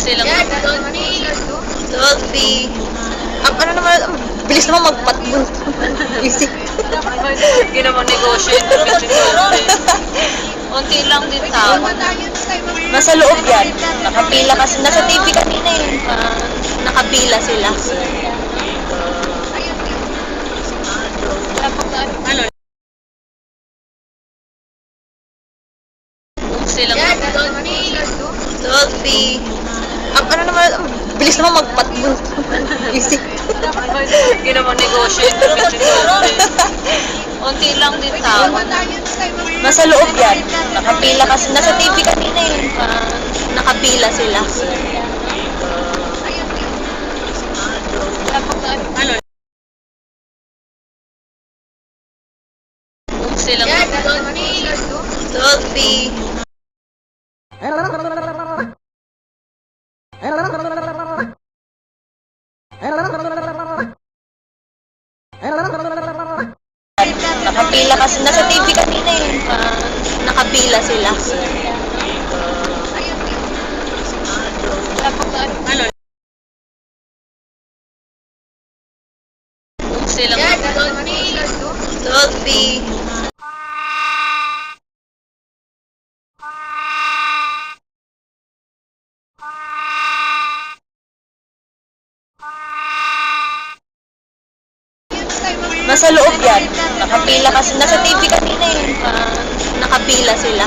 Silang Dolphy. Ano naman, bilis naman magpatbol. Easy. ginawa negosyo yung unti lang din tao. Nasa loob yan. Nakapila kasi. Nasa TV kanina yun. Nakapila sila. Ano? Silang Dolphy. Ano naman, bilis naman magpatbol. Easy. ginawa negosyo yung unti lang din tao. Nasa loob yan. Nakapila kasi. Nasa TV kanina yun. Nakapila sila. Ano? Silang Dolphy. Nakapila kasi. Nasa TV kanina yun. Nakapila sila. ano? Silang Dolphy. Nasa loob yan. Nakapila kasi. Nasa TV kanina yun. Nakapila sila.